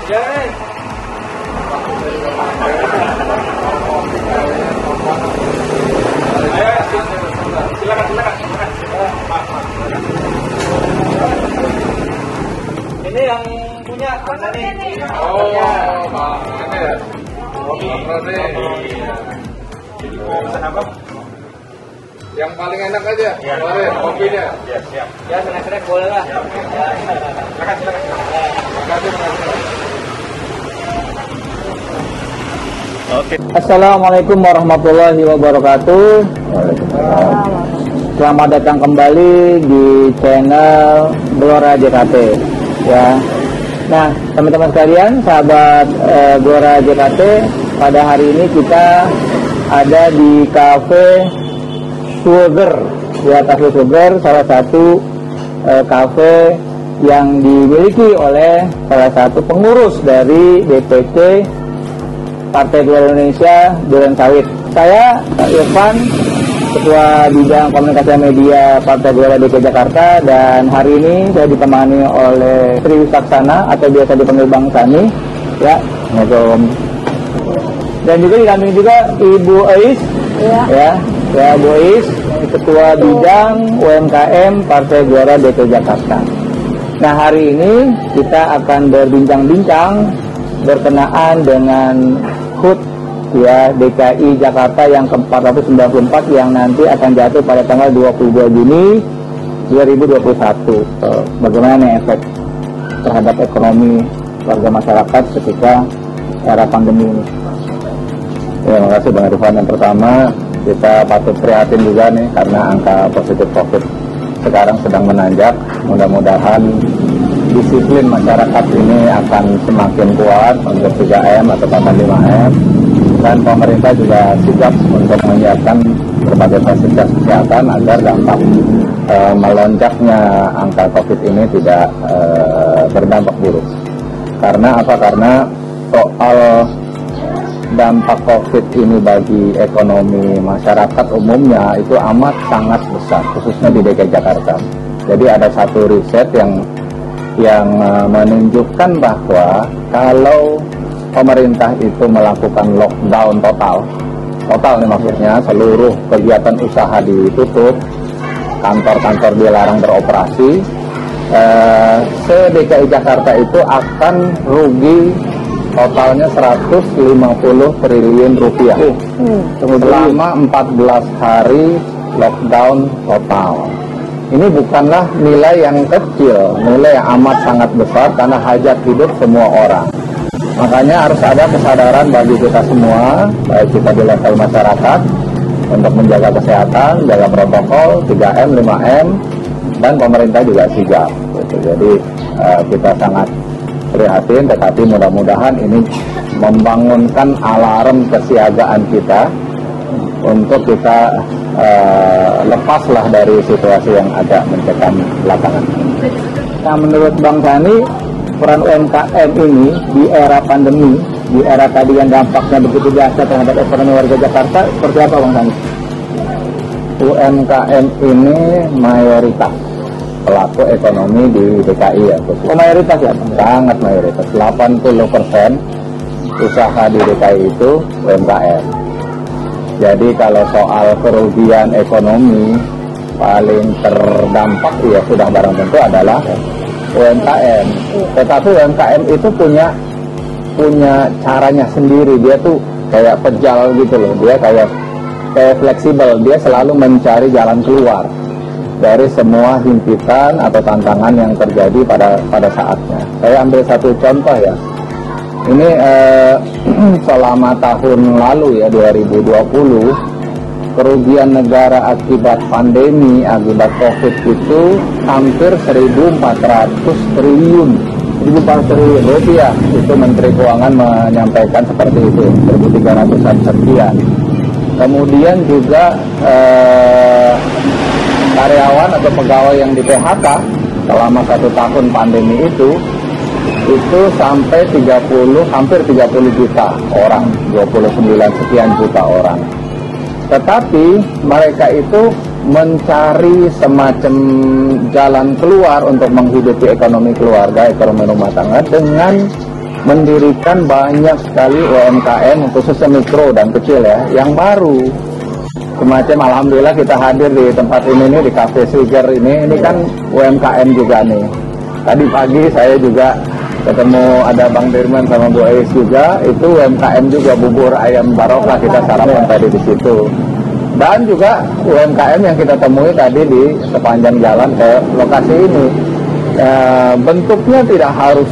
Ini yang punya Bang Sani. Oh, Bang ini ya. Pesan apa? Yang paling enak aja, kemarin kopinya. Ya, siap. Ya, snack-snack boleh lah. Ya. Silakan. Makasih. Oke. Assalamualaikum warahmatullahi wabarakatuh. Selamat datang kembali di channel Gelora JKT. Ya. Nah, teman-teman sekalian, sahabat Gelora JKT, pada hari ini kita ada di Cafe Sugar, ya, Cafe Sugar, salah satu cafe yang dimiliki oleh salah satu pengurus dari DPC Partai Gelora Indonesia Duren Sawit. Saya Irfan, Ketua Bidang Komunikasi Media Partai Gelora DKI Jakarta, dan hari ini saya ditemani oleh Tri Wisaksana atau biasa dipanggil Bang Sani. Ya, Assalamualaikum. Dan juga didampingi juga Ibu Ais, ya Bu Ais, Ketua Bidang UMKM Partai Gelora DKI Jakarta. Nah, hari ini kita akan berbincang-bincang berkenaan dengan HUT, ya, DKI Jakarta yang ke-494 yang nanti akan jatuh pada tanggal 22 Juni 2021. Bagaimana nih efek terhadap ekonomi warga masyarakat ketika era pandemi ini? Ya, terima kasih Bang Irfan. Yang pertama, kita patut prihatin juga nih karena angka positif COVID sekarang sedang menanjak. Mudah-mudahan disiplin masyarakat ini akan semakin kuat untuk 3M atau 5M, dan pemerintah juga sigap untuk menyiapkan berbagai fasilitas kesehatan agar dampak melonjaknya angka COVID ini tidak berdampak buruk. Karena apa? Karena soal dampak COVID ini bagi ekonomi masyarakat umumnya itu amat sangat besar, khususnya di DKI Jakarta. Jadi ada satu riset yang menunjukkan bahwa kalau pemerintah itu melakukan lockdown total nih maksudnya, seluruh kegiatan usaha ditutup, kantor-kantor dilarang beroperasi, se-DKI Jakarta itu akan rugi totalnya 150 triliun rupiah selama 14 hari lockdown total. Ini bukanlah nilai yang kecil, nilai yang amat sangat besar karena hajat hidup semua orang. Makanya harus ada kesadaran bagi kita semua, baik kita di level masyarakat, untuk menjaga kesehatan, jaga protokol, 3M, 5M, dan pemerintah juga sigap. Gitu. Jadi kita sangat prihatin, tetapi mudah-mudahan ini membangunkan alarm kesiagaan kita untuk kita lepaslah dari situasi yang ada mencekam belakangan. Nah, menurut Bang Sani, peran UMKM ini di era pandemi, di era tadi yang dampaknya begitu dahsyat terhadap ekonomi warga Jakarta, seperti apa Bang Sani? UMKM ini mayoritas pelaku ekonomi di DKI ya. Oh, mayoritas ya? Sangat mayoritas. 80% usaha di DKI itu UMKM. Jadi kalau soal kerugian ekonomi paling terdampak ya sudah barang tentu adalah UMKM. Tetapi UMKM itu punya caranya sendiri. Dia tuh kayak pejal gitu loh. Dia kayak fleksibel. Dia selalu mencari jalan keluar dari semua himpitan atau tantangan yang terjadi pada saatnya. Saya ambil satu contoh ya. Ini selama tahun lalu ya, 2020, kerugian negara akibat pandemi, akibat COVID itu hampir 1.400 triliun rupiah. Itu Menteri Keuangan menyampaikan seperti itu, 1.300-an sekian. Kemudian juga karyawan atau pegawai yang di PHK selama 1 tahun pandemi itu sampai hampir 30 juta orang, 29 sekian juta orang. Tetapi mereka itu mencari semacam jalan keluar untuk menghidupi ekonomi keluarga, ekonomi rumah tangga dengan mendirikan banyak sekali UMKM khususnya mikro dan kecil ya yang baru. Semacam alhamdulillah kita hadir di tempat ini nih, di Cafe Swiger ini kan UMKM juga nih. Tadi pagi saya juga ketemu ada Bang Dirman sama Bu Ais juga, itu UMKM juga, bubur ayam barokah kita sarapan tadi di situ. Dan juga UMKM yang kita temui tadi di sepanjang jalan ke lokasi ini. Bentuknya tidak harus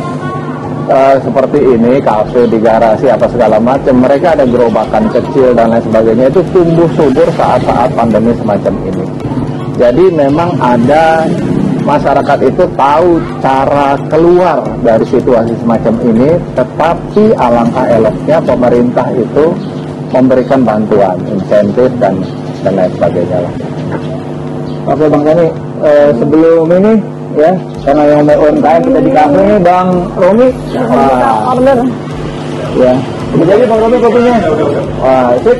seperti ini, kafe di garasi apa segala macam. Mereka ada gerobakan kecil dan lain sebagainya, itu tumbuh subur saat-saat pandemi semacam ini. Jadi memang ada masyarakat itu tahu cara keluar dari situasi semacam ini, tetapi alangkah eloknya pemerintah itu memberikan bantuan, insentif dan lain sebagainya lah. Oke Bang Sani, sebelum ini ya, karena yang UMKM kita di kafe ini Bang Romi, order ya, jadi Bang Romi kopinya, wah sip.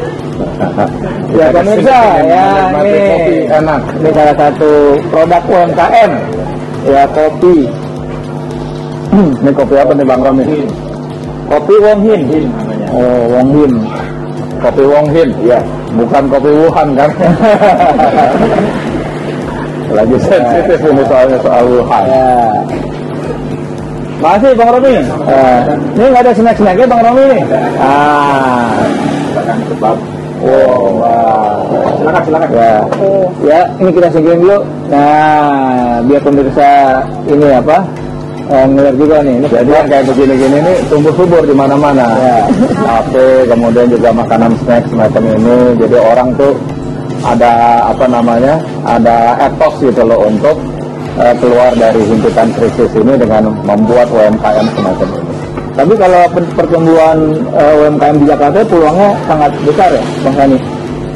Ya pemirsa ya, ini enak, ini salah satu produk UMKM ya, kopi. Ini kopi apa nih Bang Romi? Kopi Wong Hin. Oh Wong Hin, kopi Wong Hin ya, bukan kopi Wuhan kan. Lagi sensitif ini soalnya soal Wuhan ya. Masih Bang Romi, ini nggak ada snack-snacknya Bang Romi nih. Oh, silakan. Ya, ini kita singkirin dulu. Nah, biar pemirsa ini apa ngeliat juga nih. Ini jadi kayak begini-gini ini tumbuh subur di mana-mana. Ya. Kafe, kemudian juga makanan snack semacam ini. Jadi orang tuh ada apa namanya, ada etos gitu loh untuk keluar dari himpitan krisis ini dengan membuat UMKM semacam ini. Tapi kalau pertumbuhan UMKM di Jakarta peluangnya sangat besar ya Bang Sani?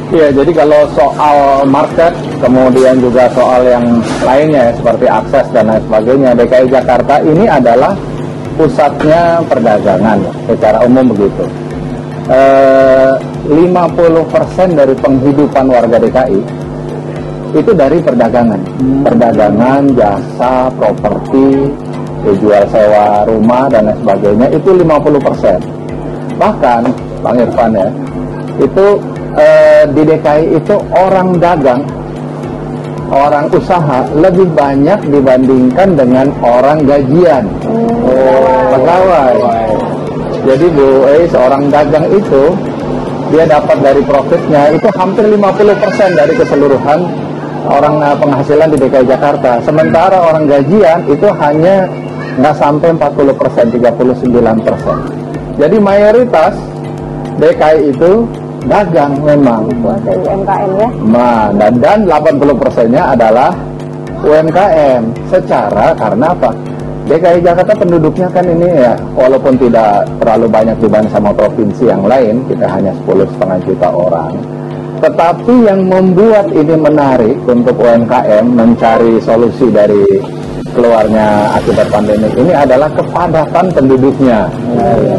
Iya, jadi kalau soal market, kemudian juga soal yang lainnya seperti akses dan lain sebagainya, DKI Jakarta ini adalah pusatnya perdagangan secara umum begitu. 50% dari penghidupan warga DKI itu dari perdagangan. Perdagangan, jasa, properti, jual sewa rumah dan lain sebagainya, itu 50%. Bahkan Bang Irfan ya, itu di DKI itu orang dagang, orang usaha lebih banyak dibandingkan dengan orang gajian. Pegawai. Jadi Bu seorang dagang itu dia dapat dari profitnya itu hampir 50% dari keseluruhan orang penghasilan di DKI Jakarta. Sementara orang gajian itu hanya nggak sampai 40%, 39%. Jadi mayoritas DKI itu dagang memang. Dari UMKM ya. Nah, dan 80%-nya adalah UMKM. Secara karena apa? DKI Jakarta penduduknya kan ini ya, walaupun tidak terlalu banyak dibanding sama provinsi yang lain, kita hanya 10,5 juta orang. Tetapi yang membuat ini menarik untuk UMKM mencari solusi dari keluarnya akibat pandemi ini adalah kepadatan penduduknya.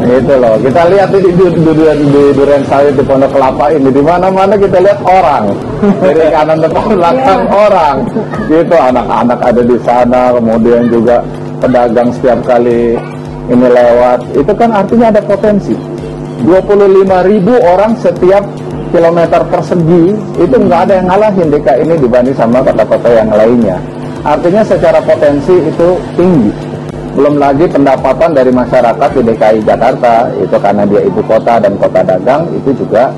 Gitu loh. Kita lihat di Duren Sawit, di Pondok Kelapa ini, di mana-mana kita lihat orang. Dari kanan depan belakang orang. Gitu, anak-anak ada di sana, kemudian juga pedagang setiap kali ini lewat. Itu kan artinya ada potensi. 25.000 orang setiap kilometer persegi, itu nggak ada yang ngalahin DKI ini dibanding sama kota-kota yang lainnya. Artinya secara potensi itu tinggi. Belum lagi pendapatan dari masyarakat di DKI Jakarta, itu karena dia ibu kota dan kota dagang, itu juga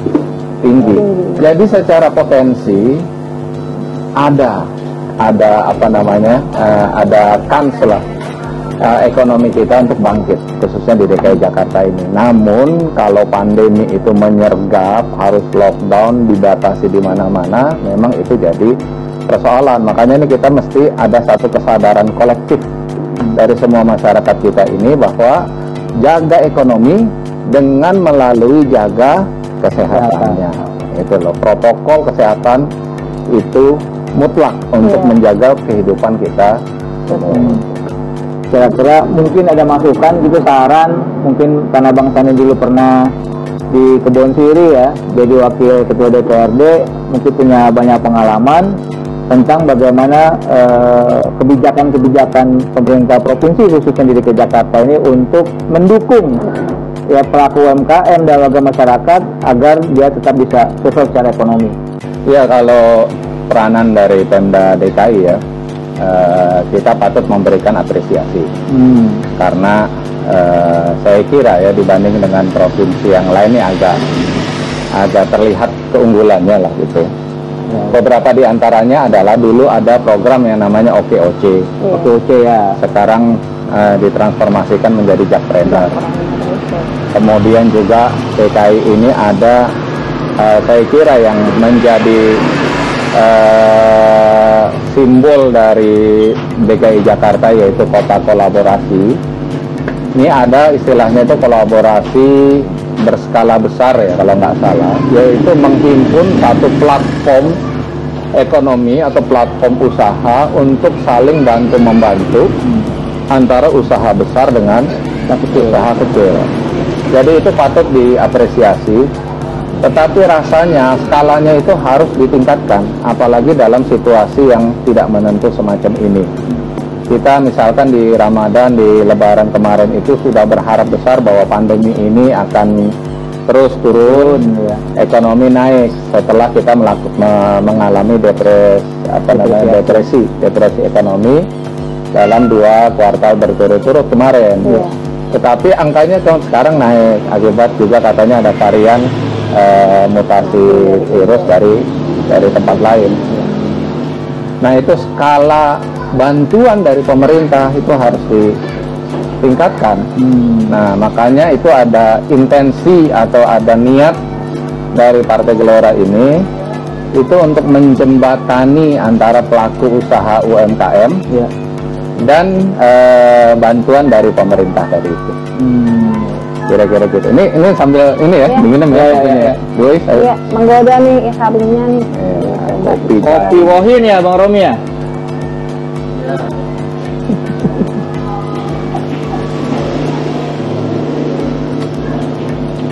tinggi. Jadi secara potensi ada apa namanya, ada kans lah ekonomi kita untuk bangkit, khususnya di DKI Jakarta ini. Namun kalau pandemi itu menyergap, harus lockdown, dibatasi di mana-mana, memang itu jadi persoalan. Makanya ini kita mesti ada satu kesadaran kolektif dari semua masyarakat kita ini bahwa jaga ekonomi dengan melalui jaga kesehatannya. Itu loh, protokol kesehatan itu mutlak untuk menjaga kehidupan kita semua. Kira-kira mungkin ada masukan gitu, saran, mungkin karena Bang Sani dulu pernah di Kebon Siri ya, jadi wakil ketua DPRD, mungkin punya banyak pengalaman. tentang bagaimana kebijakan-kebijakan pemerintah provinsi khususnya di DKI Jakarta ini untuk mendukung ya pelaku UMKM dan warga masyarakat agar dia tetap bisa sukses secara ekonomi. Ya, kalau peranan dari Pemda DKI ya, kita patut memberikan apresiasi karena saya kira ya dibanding dengan provinsi yang lain ini agak terlihat keunggulannya lah gitu. Beberapa di antaranya adalah dulu ada program yang namanya OKOC. OKOC ya. Sekarang ditransformasikan menjadi Jakpreneur. Kemudian juga DKI ini ada saya kira yang menjadi simbol dari DKI Jakarta yaitu kota kolaborasi. Ini ada istilahnya itu kolaborasi berskala besar ya kalau nggak salah, yaitu menghimpun satu platform ekonomi atau platform usaha untuk saling bantu-membantu antara usaha besar dengan usaha kecil. Jadi itu patut diapresiasi, tetapi rasanya skalanya itu harus ditingkatkan, apalagi dalam situasi yang tidak menentu semacam ini. Kita misalkan di Ramadan, di Lebaran kemarin itu sudah berharap besar bahwa pandemi ini akan terus turun, ekonomi naik setelah kita mengalami depresi ekonomi dalam 2 kuartal berturut-turut kemarin. Tetapi angkanya sekarang naik akibat juga katanya ada varian mutasi virus dari tempat lain. Nah, itu skala bantuan dari pemerintah itu harus ditingkatkan. Nah, makanya itu ada intensi atau ada niat dari Partai Gelora ini itu untuk menjembatani antara pelaku usaha UMKM dan bantuan dari pemerintah tadi itu. Kira-kira gitu. Ini sambil ini ya, minum ya. Boys, iya, menggoda nih sapinya nih. Kopi wohin ya Bang Romi ya.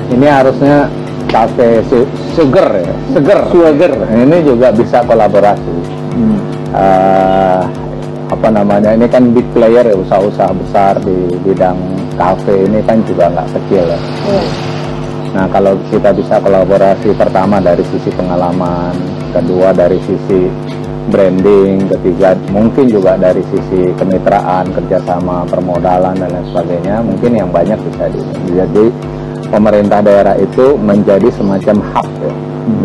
Ini harusnya cafe sugar ya, seger. Ini juga bisa kolaborasi. Apa namanya? Ini kan big player ya, usaha-usaha besar di bidang kafe ini kan juga nggak kecil ya. Nah, kalau kita bisa kolaborasi, pertama dari sisi pengalaman, kedua dari sisi branding, ketiga mungkin juga dari sisi kemitraan, kerjasama, permodalan dan lain sebagainya, mungkin yang banyak bisa jadi pemerintah daerah itu menjadi semacam hub ya,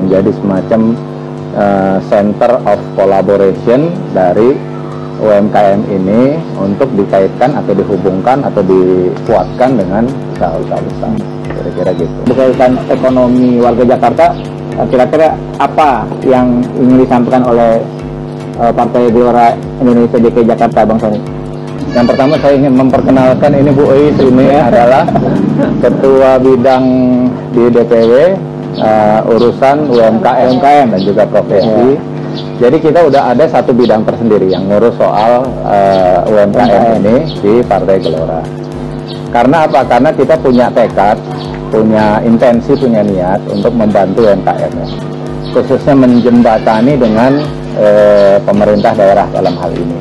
menjadi semacam center of collaboration dari UMKM ini untuk dikaitkan atau dihubungkan atau dikuatkan dengan usaha-usaha besar, kira-kira gitu. Berkaitan ekonomi warga Jakarta, kira-kira apa yang ingin disampaikan oleh Partai Gelora Indonesia DKI Jakarta, Bang Sony? Yang pertama saya ingin memperkenalkan ini Bu Ois, ini adalah Ketua Bidang di DPW urusan UMKM dan juga profesi. Jadi kita udah ada satu bidang tersendiri yang ngurus soal UMKM ini di Partai Gelora. Karena apa? Karena kita punya tekad, punya intensi, punya niat untuk membantu UMKM ya. Khususnya menjembatani dengan pemerintah daerah dalam hal ini.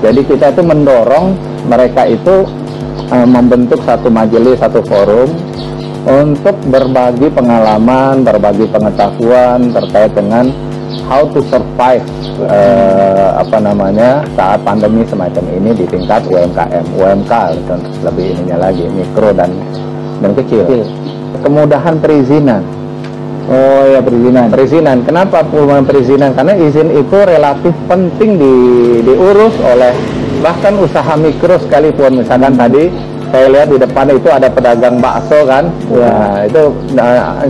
Jadi kita itu mendorong mereka itu membentuk satu majelis, satu forum untuk berbagi pengalaman, berbagi pengetahuan terkait dengan how to survive saat pandemi semacam ini di tingkat UMK lebih ininya lagi, mikro dan kecil. Kemudahan perizinan. Oh ya, perizinan. Kenapa perizinan? Karena izin itu relatif penting diurus oleh bahkan usaha mikro sekalipun. Misalkan tadi saya lihat di depan itu ada pedagang bakso kan. Nah, itu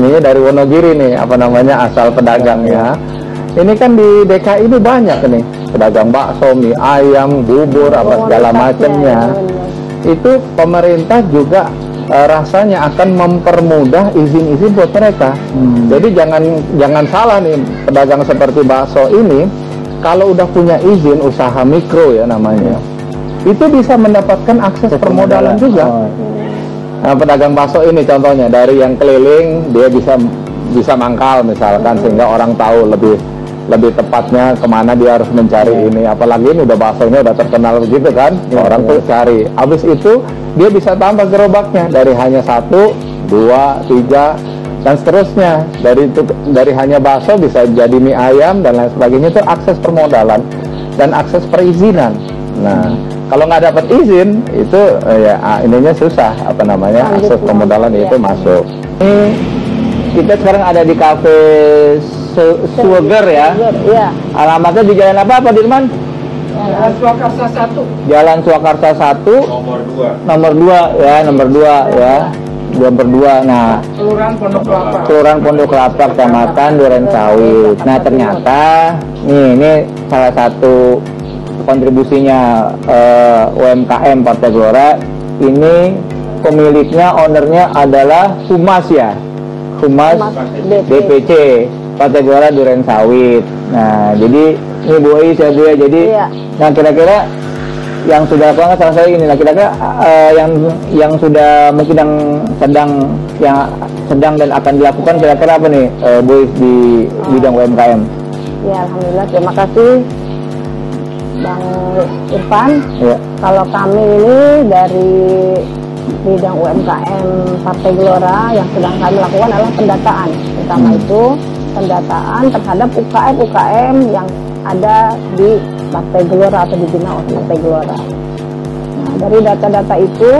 ini dari Wonogiri nih, asal pedagang ya. Ini kan di DKI ini banyak nih, pedagang bakso, mie ayam, bubur, segala macamnya. Itu pemerintah juga rasanya akan mempermudah izin-izin buat mereka. Jadi jangan salah nih, pedagang seperti bakso ini kalau udah punya izin usaha mikro ya namanya, itu bisa mendapatkan akses permodalan juga. Nah, pedagang bakso ini contohnya dari yang keliling dia bisa mangkal misalkan, sehingga orang tahu lebih lebih tepatnya kemana dia harus mencari ini, apalagi ini udah bahasanya udah terkenal begitu kan, orang tuh cari. Habis itu dia bisa tambah gerobaknya dari hanya 1, 2, 3 dan seterusnya. Dari hanya bakso bisa jadi mie ayam dan lain sebagainya. Itu akses permodalan dan akses perizinan. Nah, kalau nggak dapat izin itu ininya susah, akses permodalan itu masuk. Ini kita sekarang ada di kafe Sugar ya. Iya. Alamatnya di jalan apa Pak Dirman? Jalan Swakarsa 1. Jalan Swakarsa 1 nomor 2 ya, nomor 2 ya. Nomor 2. Nah, Kelurahan Pondok Kelapa. Kelurahan Pondok Kelapa, Kecamatan Durensawit. Nah, ternyata ini salah satu kontribusinya UMKM Partai Gelora. Ini pemiliknya, ownernya adalah Humas ya. Humas DPC Partai Gelora Durensawit. Nah, jadi ini Bu Ais ya Bu ya. Jadi, nah kira-kira yang sudah salah saya ini, nah kira-kira yang sudah mungkin yang sedang dan akan dilakukan kira-kira apa nih Bu Ais di bidang UMKM? Ya, alhamdulillah, terima kasih Bang Irfan. Ya. Kalau kami ini dari bidang UMKM Partai Gelora yang sedang kami lakukan adalah pendataan. Pertama itu pendataan terhadap UKM-UKM yang ada di Partai Gelora atau dibina oleh Partai Gelora. Nah, dari data-data itu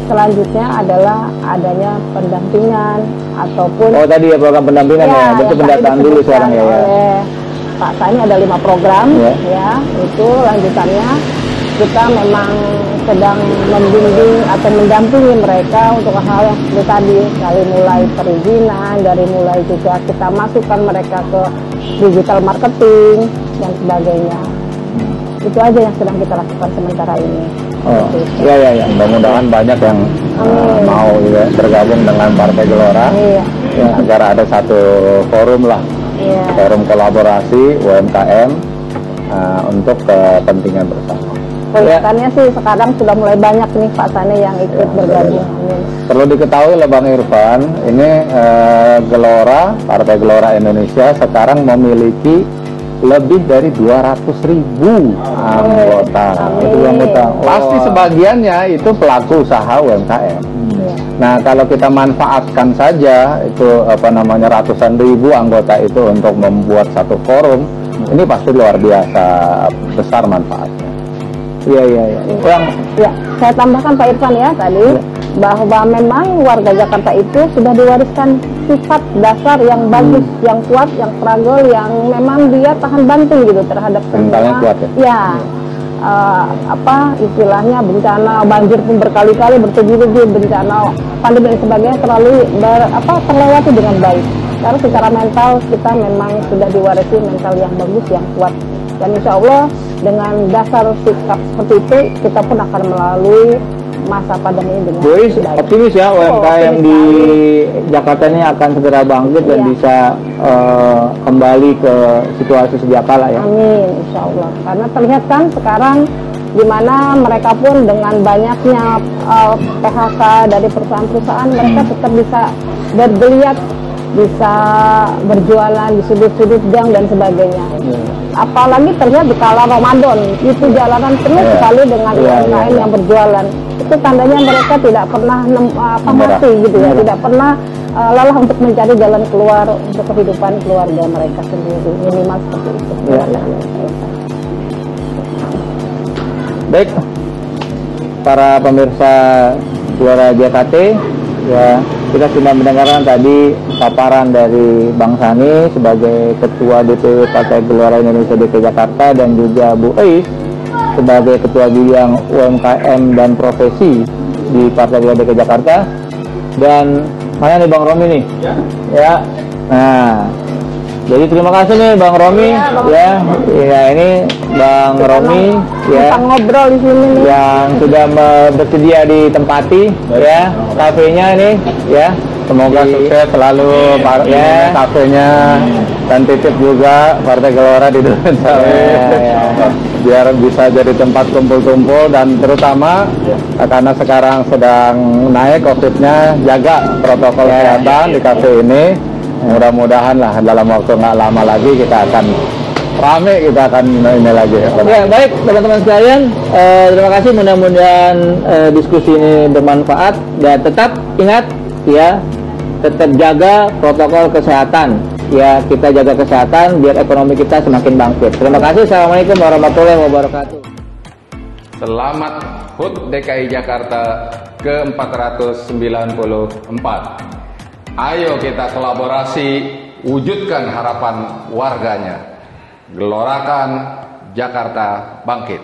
selanjutnya adalah adanya pendampingan ataupun tadi ya program pendampingan ya, berarti pendataan dulu sekarang ya. Oleh Pak Sani ada 5 program ya, itu lanjutannya kita memang sedang membimbing atau mendampingi mereka untuk hal yang seperti tadi, dari mulai perizinan, dari mulai juga kita masukkan mereka ke digital marketing dan sebagainya. Itu aja yang sedang kita lakukan sementara ini. Ya. Mudah-mudahan banyak yang mau juga bergabung dengan Partai Gelora, agar ada satu forum lah, forum kolaborasi UMKM untuk kepentingan bersama. Kelihatannya sih sekarang sudah mulai banyak nih Pak Sani yang ikut bergabung. Amin. Perlu diketahui oleh Bang Irfan, ini Gelora, Partai Gelora Indonesia sekarang memiliki lebih dari 200.000 anggota. Pasti sebagiannya itu pelaku usaha UMKM. Nah, kalau kita manfaatkan saja itu ratusan ribu anggota itu untuk membuat satu forum, ini pasti luar biasa besar manfaatnya. Iya. Ya, saya tambahkan Pak Irfan ya tadi bahwa memang warga Jakarta itu sudah diwariskan sifat dasar yang bagus, yang kuat, yang struggle, yang memang dia tahan banting gitu terhadap mentalnya kuat ya. Istilahnya bencana banjir pun berkali-kali bertubi-tubi, bencana pandemi dan sebagainya terlewati dengan baik. Karena secara mental kita memang sudah diwarisi mental yang bagus, yang kuat. Dan insya Allah dengan dasar sikap seperti itu kita pun akan melalui masa pandemi ini dengan baik. Optimis ya UMKM di Jakarta ini akan segera bangkit dan bisa kembali ke situasi sedia kala ya. Amin, insya Allah. Karena terlihat kan sekarang di mana mereka pun dengan banyaknya PHK dari perusahaan-perusahaan, mereka tetap bisa bergeliat, bisa berjualan di sudut-sudut gang dan sebagainya. Apalagi terlihat di kala Ramadan, itu jalanan penuh sekali dengan UMKM yang berjualan. Itu tandanya mereka tidak pernah mati gitu ya, tidak pernah lelah untuk mencari jalan keluar untuk kehidupan keluarga mereka sendiri, minimal seperti itu. Baik, para pemirsa Suara JKT ya, kita sudah mendengarkan tadi paparan dari Bang Sani sebagai Ketua DPW Partai Gelora Indonesia DKI Jakarta dan juga Bu Ais sebagai Ketua Bidang UMKM dan Profesi di Partai Gelora DKI Jakarta. Dan mana nih Bang Romi nih? Ya. Nah, jadi terima kasih nih Bang Romi ya ini Bang Romi ya ngobrol di sini nih yang sudah bersedia ditempati ya kafenya ini ya. Semoga sukses selalu kafenya dan titip juga Partai Gelora di Durensawit biar bisa jadi tempat kumpul-kumpul, dan terutama karena sekarang sedang naik COVID-nya, jaga protokol kesehatan di kafe ini. Mudah-mudahan lah dalam waktu nggak lama lagi kita akan rame kita akan ini lagi. Ya, baik teman-teman sekalian, terima kasih, mudah-mudahan diskusi ini bermanfaat dan tetap ingat ya, tetap jaga protokol kesehatan ya, kita jaga kesehatan biar ekonomi kita semakin bangkit. Terima kasih. Assalamualaikum warahmatullahi wabarakatuh. Selamat HUT DKI Jakarta ke-494. Ayo kita kolaborasi, wujudkan harapan warganya. Gelorakan Jakarta bangkit.